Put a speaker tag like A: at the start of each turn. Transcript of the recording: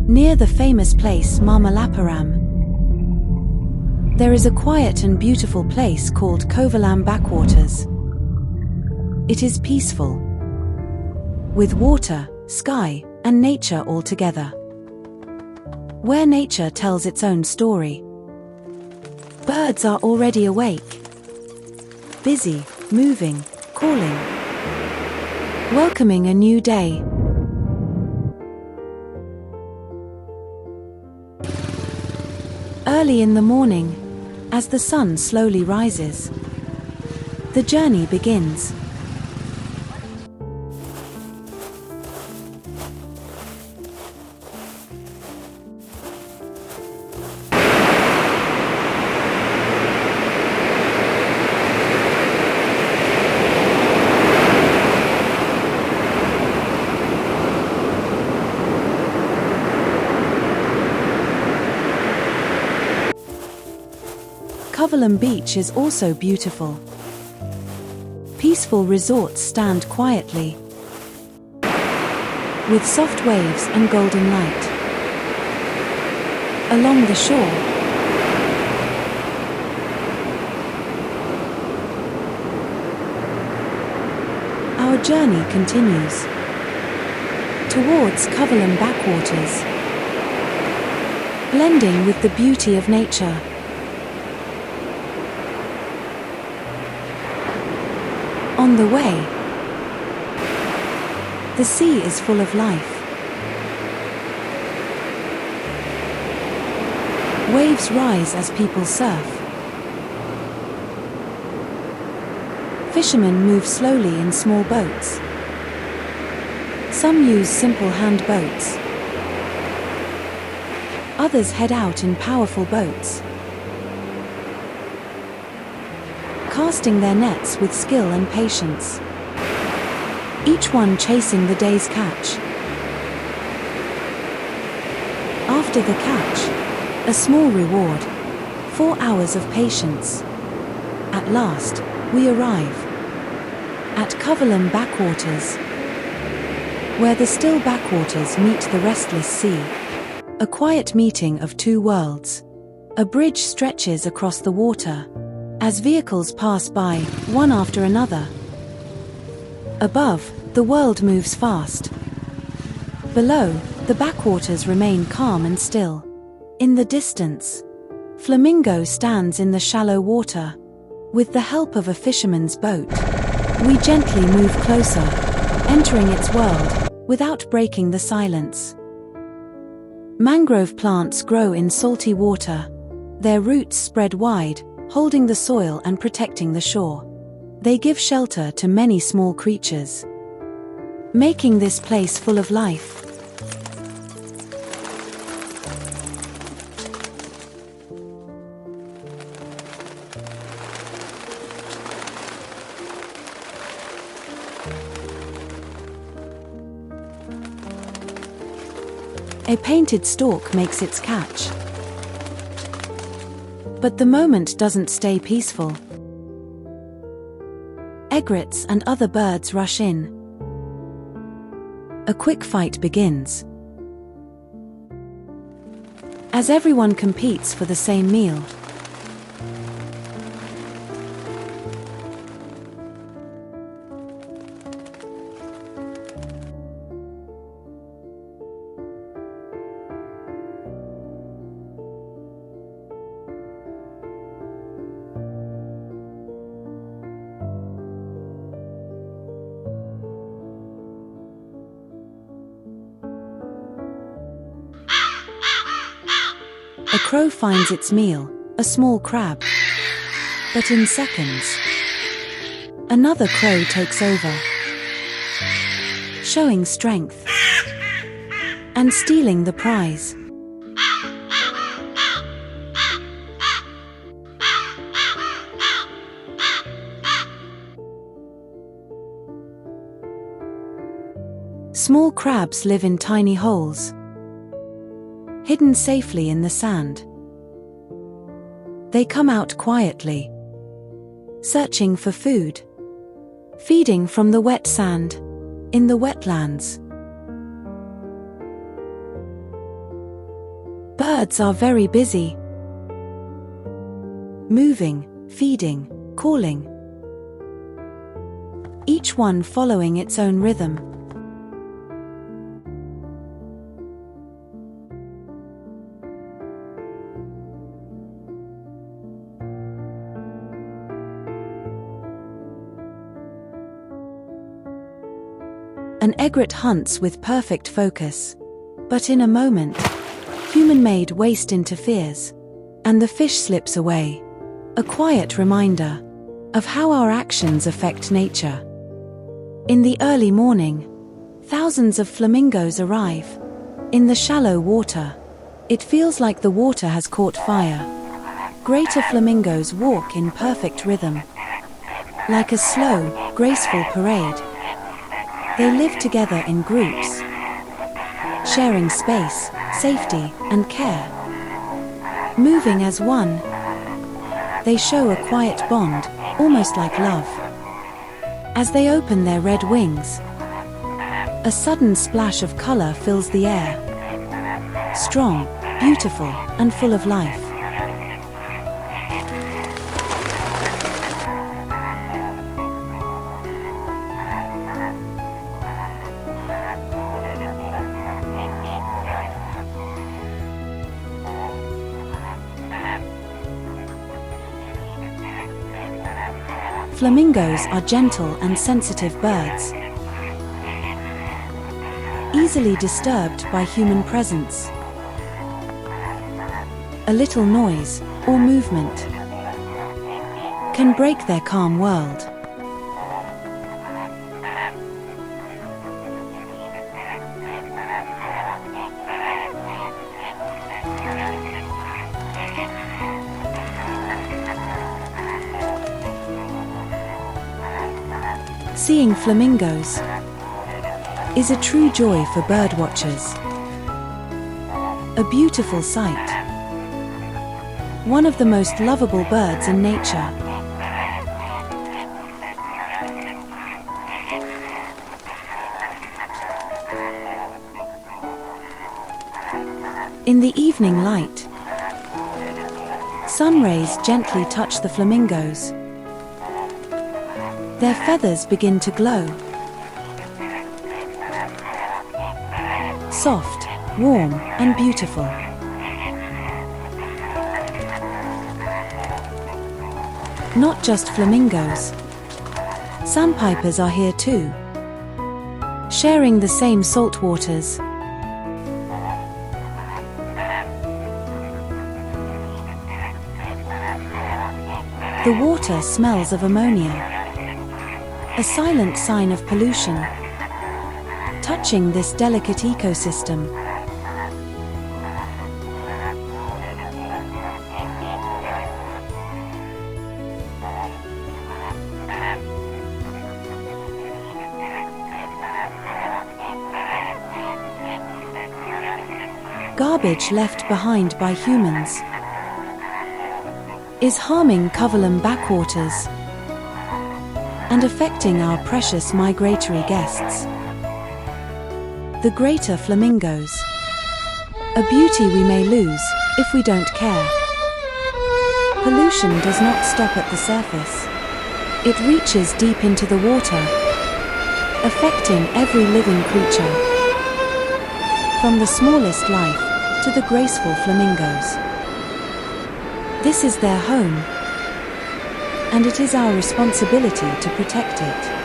A: near the famous place Marmalapuram. There is a quiet and beautiful place called Kovalam Backwaters. It is peaceful, with water, sky, and nature all together, where nature tells its own story. Birds are already awake, busy, moving, calling, welcoming a new day. Early in the morning, as the sun slowly rises, the journey begins. Kovalam Beach is also beautiful. Peaceful resorts stand quietly, with soft waves and golden light. Along the shore, our journey continues towards Kovalam Backwaters, blending with the beauty of nature. On the way, the sea is full of life. Waves rise as people surf. Fishermen move slowly in small boats. Some use simple hand boats. Others head out in powerful boats, casting their nets with skill and patience, each one chasing the day's catch. After the catch, a small reward, 4 hours of patience. At last, we arrive at Kovalam Backwaters, where the still backwaters meet the restless sea. A quiet meeting of two worlds. A bridge stretches across the water, as vehicles pass by, one after another. Above, the world moves fast. Below, the backwaters remain calm and still. In the distance, Flamingo stands in the shallow water. With the help of a fisherman's boat, we gently move closer, entering its world, without breaking the silence. Mangrove plants grow in salty water. Their roots spread wide, holding the soil and protecting the shore. They give shelter to many small creatures, making this place full of life. A painted stork makes its catch. But the moment doesn't stay peaceful. Egrets and other birds rush in. A quick fight begins, as everyone competes for the same meal. A crow finds its meal, a small crab. But in seconds, another crow takes over, showing strength and stealing the prize. Small crabs live in tiny holes, hidden safely in the sand. They come out quietly, searching for food, feeding from the wet sand, in the wetlands. Birds are very busy, moving, feeding, calling, each one following its own rhythm. An egret hunts with perfect focus, but in a moment, human-made waste interferes, and the fish slips away. A quiet reminder of how our actions affect nature. In the early morning, thousands of flamingos arrive. In the shallow water, it feels like the water has caught fire. Greater flamingos walk in perfect rhythm, like a slow, graceful parade. They live together in groups, sharing space, safety, and care. Moving as one, they show a quiet bond, almost like love. As they open their red wings, a sudden splash of color fills the air. Strong, beautiful, and full of life. Flamingos are gentle and sensitive birds, easily disturbed by human presence. A little noise or movement can break their calm world. Seeing flamingos is a true joy for birdwatchers. A beautiful sight. One of the most lovable birds in nature. In the evening light, sun rays gently touch the flamingos. Their feathers begin to glow. Soft, warm, and beautiful. Not just flamingos. Sandpipers are here too, sharing the same salt waters. The water smells of ammonia, a silent sign of pollution, touching this delicate ecosystem. Garbage left behind by humans is harming Kovalam Backwaters and affecting our precious migratory guests. The greater flamingos, a beauty we may lose if we don't care. Pollution does not stop at the surface. It reaches deep into the water, affecting every living creature, from the smallest life to the graceful flamingos. This is their home, and it is our responsibility to protect it.